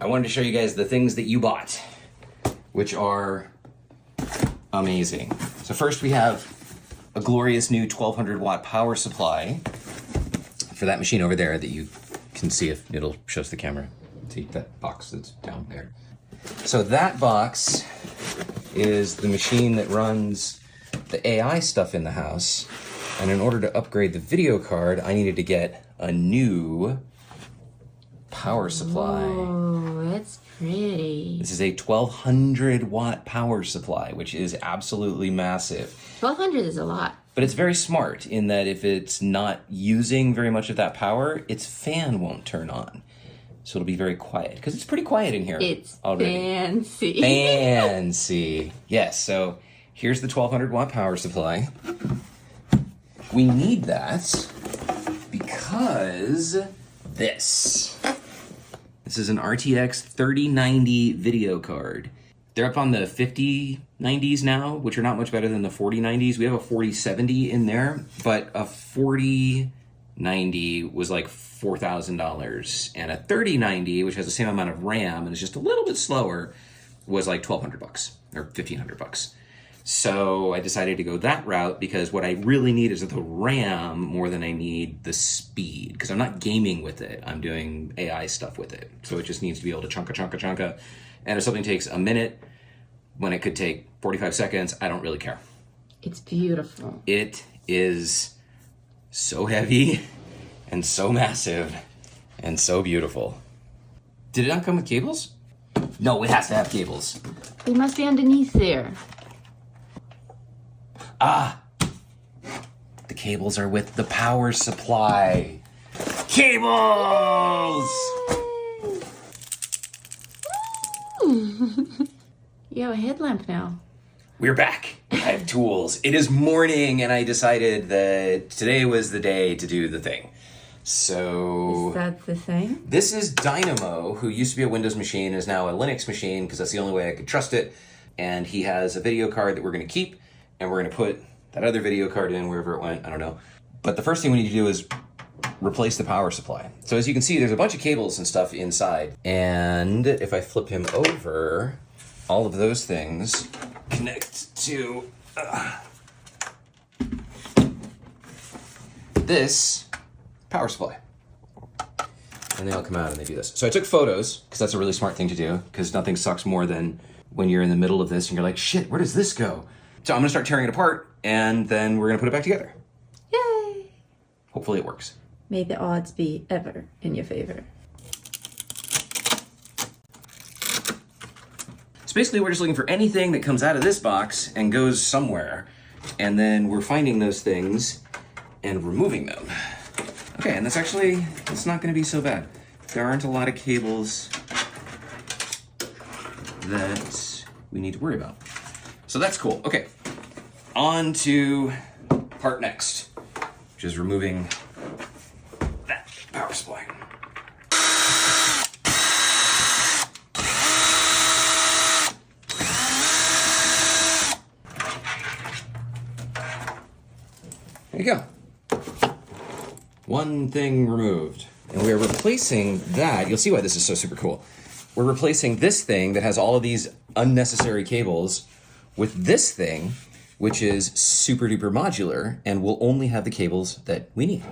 I wanted to show you guys the things that you bought, which are amazing. So first we have a glorious new 1200 watt power supply for that machine over there that you can see if it'll show us the camera. See that box that's down there. So that box is the machine that runs the AI stuff in the house. And in order to upgrade the video card, I needed to get a new power supply. Oh, that's pretty. This is a 1200 watt power supply, which is absolutely massive. 1200 is a lot. But it's very smart in that if it's not using very much of that power, its fan won't turn on. So it'll be very quiet, because it's pretty quiet in here. It's already. fancy. Fancy. Yes, so here's the 1200 watt power supply. We need that because this is an RTX 3090 video card. They're up on the 5090s now, which are not much better than the 4090s. We have a 4070 in there, but a 4090 was like $4,000, and a 3090, which has the same amount of RAM and is just a little bit slower, was like $1,200 or $1,500. So I decided to go that route because what I really need is the RAM more than I need the speed, because I'm not gaming with it. I'm doing AI stuff with it. So it just needs to be able to chunka. And if something takes a minute when it could take 45 seconds, I don't really care. It's beautiful. It is so heavy and so massive and so beautiful. Did it not come with cables? No, it has to have cables. They must be underneath there. Ah, the cables are with the power supply. Cables! You have a headlamp now. We're back. I have tools. It is morning, and I decided that today was the day to do the thing. So... Is that the thing? This is Dynamo, who used to be a Windows machine, is now a Linux machine, because that's the only way I could trust it. And he has a video card that we're going to keep, and we're going to put that other video card in wherever it went. I don't know. But the first thing we need to do is replace the power supply. So as you can see, there's a bunch of cables and stuff inside. And if I flip him over, all of those things connect to this power supply. And they all come out and they do this. So I took photos, because that's a really smart thing to do, because nothing sucks more than when you're in the middle of this and you're like, shit, where does this go? So I'm gonna start tearing it apart, and then we're gonna put it back together. Yay! Hopefully it works. May the odds be ever in your favor. So basically we're just looking for anything that comes out of this box and goes somewhere, and then we're finding those things and removing them. Okay, and it's not gonna be so bad. There aren't a lot of cables that we need to worry about. So that's cool. Okay, on to part next, which is removing that power supply. There you go. One thing removed. And we are replacing that. You'll see why this is so super cool. We're replacing this thing that has all of these unnecessary cables with this thing, which is super duper modular and will only have the cables that we need.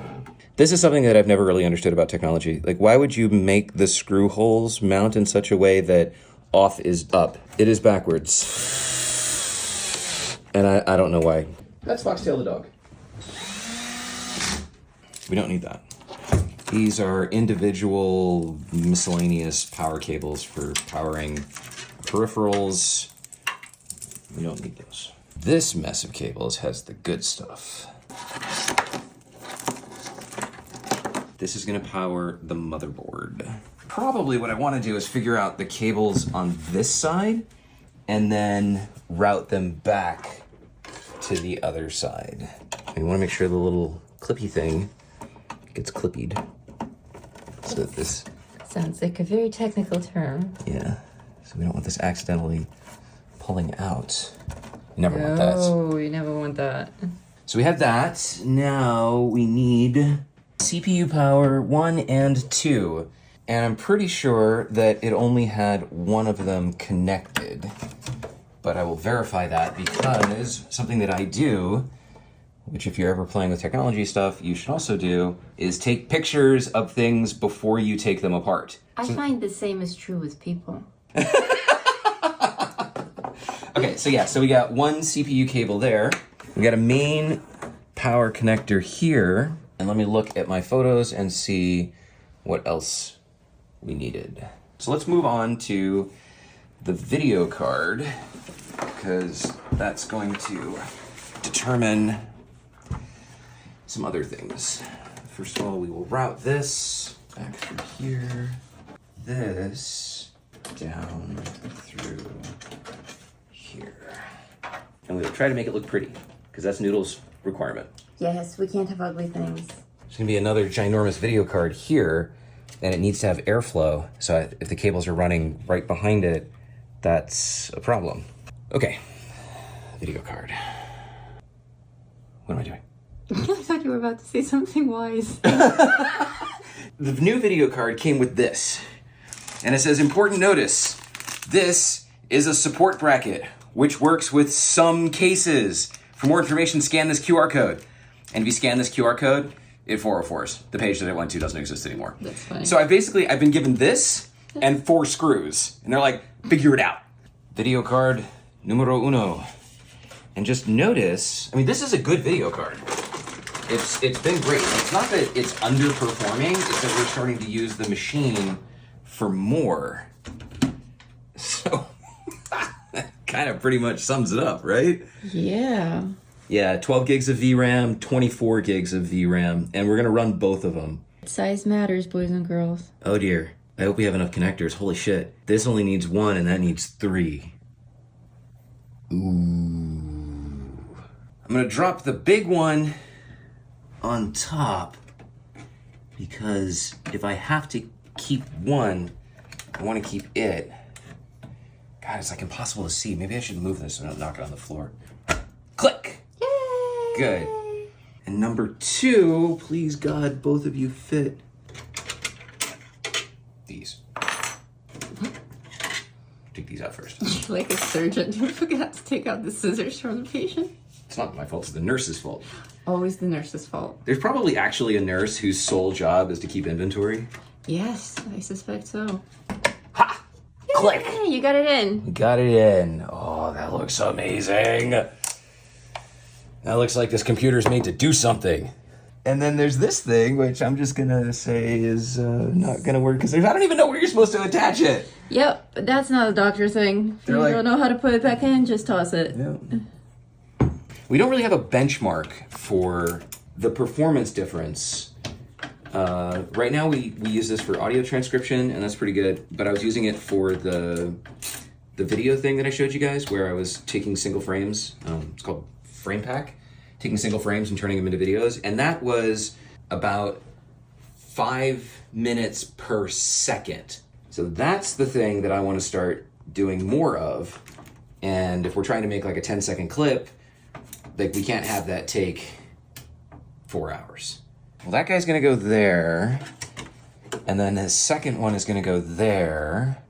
This is something that I've never really understood about technology. Like, why would you make the screw holes mount in such a way that off is up? It is backwards. And I don't know why. That's Foxtail the dog. We don't need that. These are individual miscellaneous power cables for powering peripherals. We don't need those. This mess of cables has the good stuff. This is gonna power the motherboard. Probably what I wanna do is figure out the cables on this side and then route them back to the other side. We wanna make sure the little clippy thing gets clippied. So that this... Sounds like a very technical term. Yeah, so we don't want this accidentally pulling out. You never want that. No, you never want that. So we have that. Now we need CPU power 1 and 2. And I'm pretty sure that it only had one of them connected. But I will verify that because something that I do, which if you're ever playing with technology stuff, you should also do, is take pictures of things before you take them apart. I find the same is true with people. Okay, so we got one CPU cable there. We got a main power connector here. And let me look at my photos and see what else we needed. So let's move on to the video card, because that's going to determine some other things. First of all, we will route this back through here, this down through here. And we'll try to make it look pretty, because that's Noodle's requirement. Yes, we can't have ugly things. There's gonna be another ginormous video card here, and it needs to have airflow, so if the cables are running right behind it, that's a problem. Okay, video card. What am I doing? I thought you were about to say something wise. The new video card came with this, and it says, important notice, this is a support bracket, which works with some cases. For more information, scan this QR code. And if you scan this QR code, it 404s. The page that it went to doesn't exist anymore. That's fine. So I've been given this and 4 screws, and they're like, figure it out. Video card numero uno. And just notice, I mean, this is a good video card. It's been great. It's not that it's underperforming, it's that we're starting to use the machine for more. So, that kind of pretty much sums it up, right? Yeah. Yeah, 12 gigs of VRAM, 24 gigs of VRAM, and we're gonna run both of them. Size matters, boys and girls. Oh dear, I hope we have enough connectors. Holy shit. This only needs 1 and that needs 3. Ooh. I'm gonna drop the big one on top because if I have to keep one, I wanna keep it. God, it's like impossible to see. Maybe I should move this so I don't knock it on the floor. Click! Yay! Good. And number 2, please God, both of you fit these. Take these out first. Like a surgeon who forgot to take out the scissors from the patient. It's not my fault, it's the nurse's fault. Always the nurse's fault. There's probably actually a nurse whose sole job is to keep inventory. Yes, I suspect so. Ha! Click! Hey, you got it in. Got it in. Oh, that looks amazing. That looks like this computer's made to do something. And then there's this thing, which I'm just gonna say is not gonna work because I don't even know where you're supposed to attach it. Yep, but that's not a doctor thing. If you don't know how to put it back in, just toss it. Yeah. We don't really have a benchmark for the performance difference. Right now we use this for audio transcription, and that's pretty good. But I was using it for the video thing that I showed you guys, where I was taking single frames. It's called Frame Pack. Taking single frames and turning them into videos, and that was about 5 minutes per second. So that's the thing that I want to start doing more of. And if we're trying to make like a 10-second clip, like we can't have that take 4 hours. Well, that guy's gonna go there, and then his second one is gonna go there.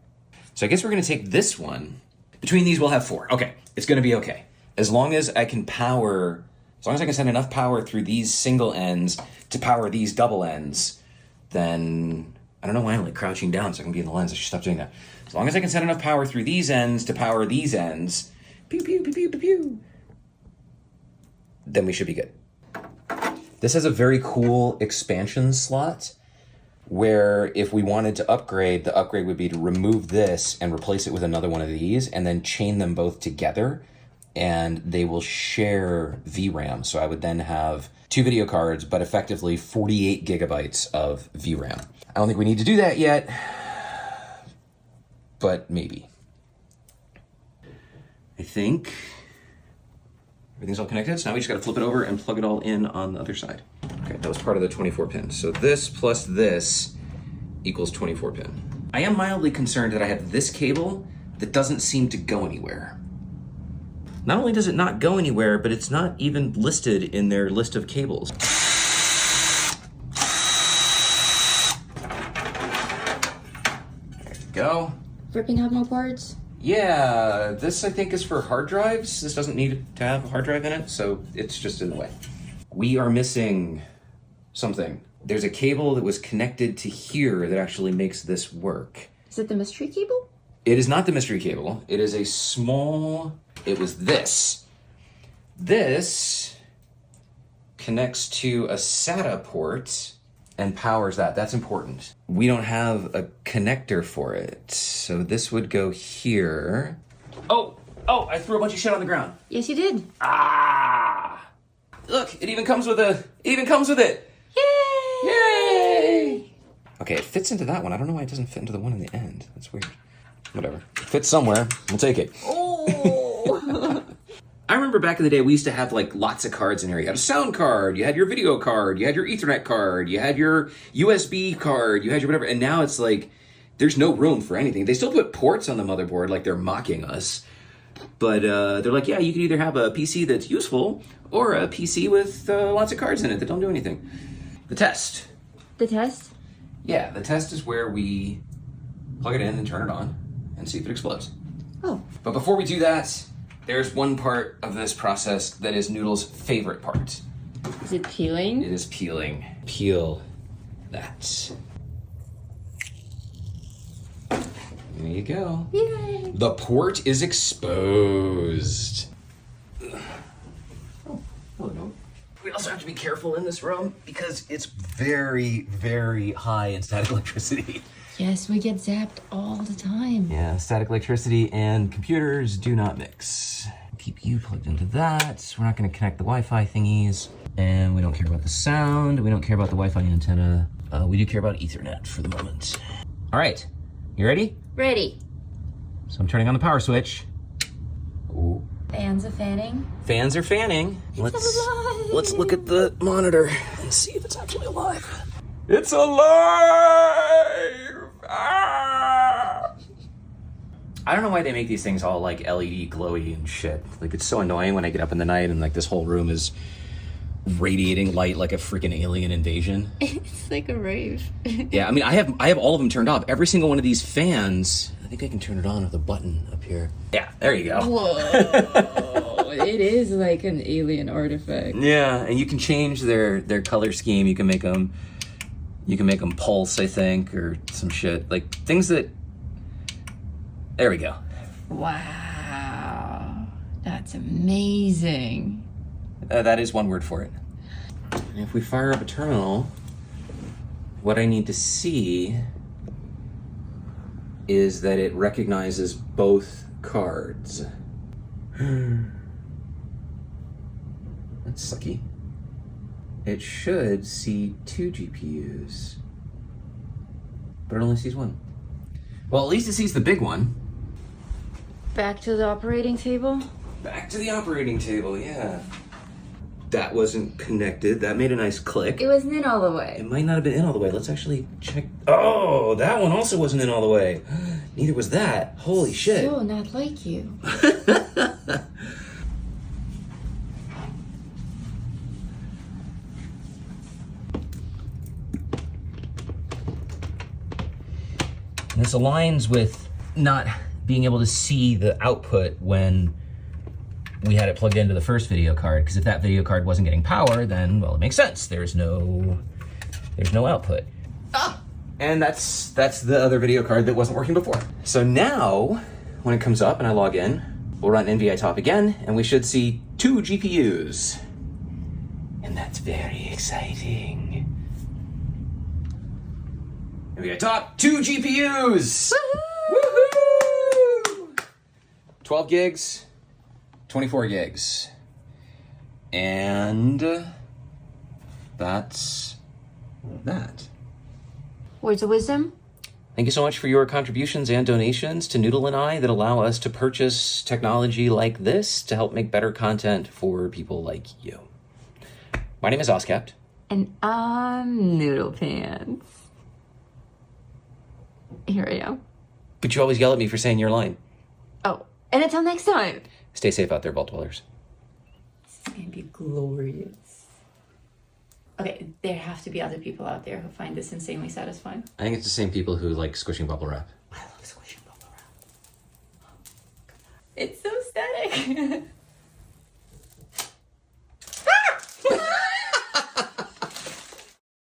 So I guess we're gonna take this one. Between these, we'll have 4. Okay, it's gonna be okay. As long as I can send enough power through these single ends to power these double ends, then, I don't know why I'm like crouching down so I can be in the lens. I should stop doing that. As long as I can send enough power through these ends to power these ends, pew, pew, pew, pew, pew, pew, then we should be good. This has a very cool expansion slot where if we wanted to upgrade, the upgrade would be to remove this and replace it with another one of these and then chain them both together, and they will share VRAM. So I would then have 2 video cards, but effectively 48 gigabytes of VRAM. I don't think we need to do that yet, but maybe. I think everything's all connected, so now we just gotta flip it over and plug it all in on the other side. Okay, that was part of the 24 pins. So this plus this equals 24 pin. I am mildly concerned that I have this cable that doesn't seem to go anywhere. Not only does it not go anywhere, but it's not even listed in their list of cables. ripping out more parts? Yeah, this I think is for hard drives. This doesn't need to have a hard drive in it, so it's just in the way. We are missing something. There's a cable that was connected to here that actually makes this work. Is it the mystery cable? It is not the mystery cable. It is a small, it was this. This connects to a SATA port and powers that. That's important. We don't have a connector for it. So this would go here. Oh, I threw a bunch of shit on the ground. Yes, you did. Ah! Look, it even comes with it. Yay! Yay! Okay, it fits into that one. I don't know why it doesn't fit into the one in the end. That's weird. Whatever. It fits somewhere. We'll take it. Oh! I remember back in the day, we used to have like lots of cards in here. You had a sound card, you had your video card, you had your Ethernet card, you had your USB card, you had your whatever. And now it's like, there's no room for anything. They still put ports on the motherboard like they're mocking us. But they're like, yeah, you can either have a PC that's useful or a PC with lots of cards in it that don't do anything. The test. The test? Yeah, the test is where we plug it in and turn it on and see if it explodes. Oh. But before we do that, there's one part of this process that is Noodle's favorite part. Is it peeling? It is peeling. Peel that. There you go. Yay! The port is exposed. Oh, hello. We also have to be careful in this room because it's very, very high in static electricity. Yes, we get zapped all the time. Yeah, static electricity and computers do not mix. Keep you plugged into that. We're not going to connect the Wi-Fi thingies. And we don't care about the sound. We don't care about the Wi-Fi antenna. We do care about Ethernet for the moment. All right, you ready? Ready. So I'm turning on the power switch. Ooh. Fans are fanning. Fans are fanning. It's alive. Let's look at the monitor and see if it's actually alive. It's alive! Ah! I don't know why they make these things all like LED glowy and shit. Like it's so annoying when I get up in the night and like this whole room is radiating light like a freaking alien invasion. It's like a rave. Yeah, I mean I have all of them turned off. Every single one of these fans, I think I can turn it on with a button up here. Yeah, there you go. Whoa. It is like an alien artifact. Yeah, and you can change their color scheme. You can make them pulse, I think, or some shit. Like things that. There we go. Wow. That's amazing. That is one word for it. And if we fire up a terminal, what I need to see is that it recognizes both cards. That's sucky. It should see 2 GPUs, but it only sees one. Well, at least it sees the big one. Back to the operating table. Back to the operating table, yeah. That wasn't connected. That made a nice click. It wasn't in all the way. It might not have been in all the way. Let's actually check. Oh, that one also wasn't in all the way. Neither was that. Holy shit. So not like you. This aligns with not being able to see the output when we had it plugged into the first video card, because if that video card wasn't getting power, then, well, it makes sense. There's no output. Ah! And that's the other video card that wasn't working before. So now, when it comes up and I log in, we'll run NVI top again, and we should see 2 GPUs. And that's very exciting. NVI top, 2 GPUs! Woohoo! 12 gigs. 24 gigs. And that's that. Words of wisdom? Thank you so much for your contributions and donations to Noodle and I that allow us to purchase technology like this to help make better content for people like you. My name is Oskapt. And I'm Noodle Pants. Here I am. But you always yell at me for saying your line. Oh, and until next time. Stay safe out there, vault dwellers. This is going to be glorious. Okay, there have to be other people out there who find this insanely satisfying. I think it's the same people who like squishing bubble wrap. I love squishing bubble wrap. It's so static.